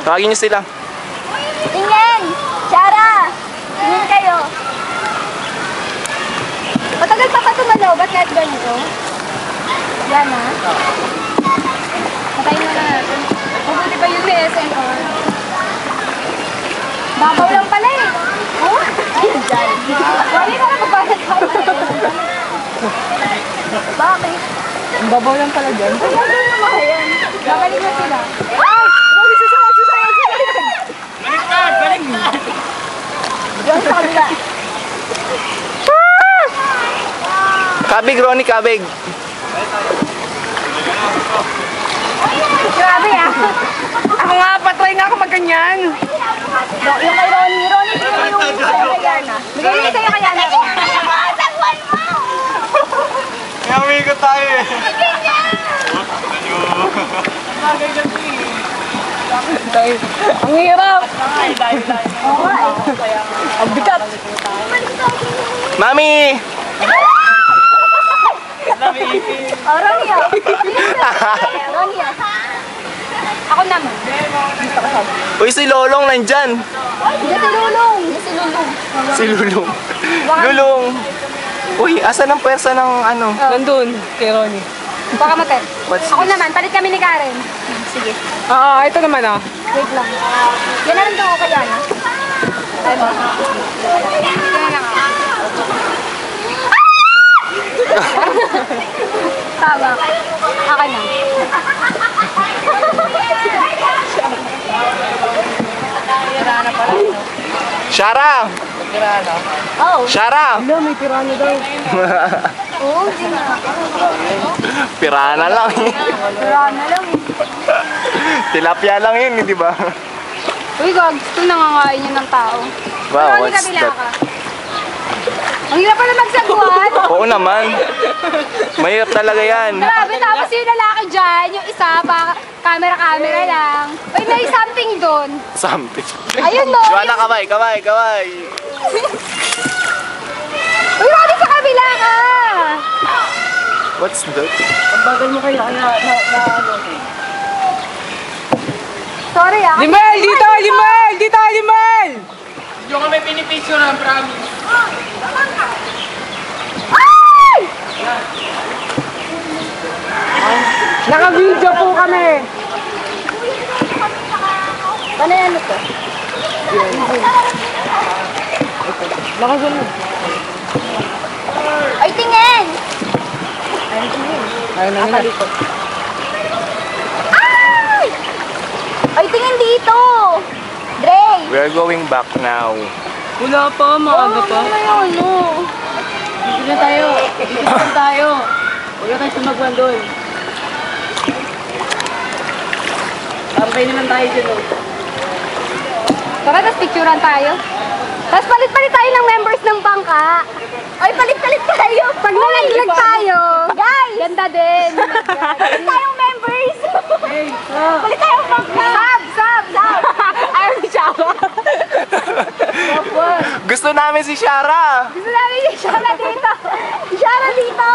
Tawagin niyo sila. Tingin! Shara! Tingin kayo. Matagal pa ka tumalaw. Ba't kahit ganito? Yan ha. Patayin na natin. Mabuti pa yun may SNR. Babaw lang pala eh. Oh? Ay, dyan. Wali na lang magbayad pa. Bakit? Ang babaw lang pala dyan. Ay, gagawin mo mga yan. Babalik na sila. Ay! Wali susayan! Baliktad! Baliktad! Diyan sa kabila. Kabig, Ronnie, kabig. Grabe ah. Ako nga, patry nga ako magganyan. Yung kay Ronnie. Ronnie, bigyan mo yung kay Yana. Bigyan mo yung sa'yo kay Yana. Kaya umigot tayo eh. Ang hirap. Oo nga eh. Ang bigat. Mami! Oh, Ronnie ah. Ronnie ah. Ako naman. Uy, si Lolong nandyan. Hindi si Lulong. Hindi si Lulong. Si Lulong. Lulong. Uy, asan ang pwersa ng ano? Nandun, kay Ronnie. Baka matet. What's Ako this? naman. Palit kami ni Karen. Sige. Oo, ito naman ah. Wait lang. Yan na rin ko kay Yana. Ay ba? Yan na lang ako. Tama. Akin na. Shara! Oh. Shara! Wala, may pirano daw. Oo, hindi na. Pirana lang eh. Wala na lang eh. Tilapia lang yun, di ba? Uy, gag. Ito nangangain yun ng tao. Wow, Pero what's kabila that? ka. Ang hirap pala magsaguan. Oo naman. Mahirap talaga yan. Grabe, tapos yung lalaki dyan, yung isa, camera lang. Uy, may something doon. Something. Ayun no. Joanna, kamay, kamay, kamay. Uy, Ronnie, sa kabila ka. What's that? Ang bagal mo kaya na ano. Sorry ah. Limel! Dito! Limel! Dito! Limel! Yung kami pinipicture ng promise. Ay! Naka-video po kami! Ano yan ito? Nakasunod. Ay, tingin! Ayun na yun. Ay! Ay, tingin dito! Dre! We're going back now. Wala pa, maaga pa. Ano yun, no? Dito na tayo. Dito na tayo. Huwag na tayo sumagwan doon. Tambay naman tayo dyan. Tara, tapos picturean tayo. Tapos palit-palit tayo ng members ng bangka. Ay, palit-palit tayo. Pag nalaglag tayo. Guys! Ganda din. Palit tayong members. Palit tayong bangka. Sab! Ayaw ni Shara. Gusto namin si Shara. Gusto namin yung Shara dito. Shara dito.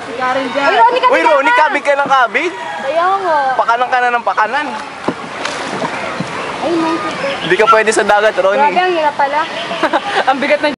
Si Karen dyan. Uy, Ronnie, Uy, Ronnie, kabig ka ng kabig. Ayaw mo. Pakanan ka na ng pakanan. Ay, no. Hindi ka pwede sa dagat, Grabe, Ronnie. ang hirap pala. Ang bigat na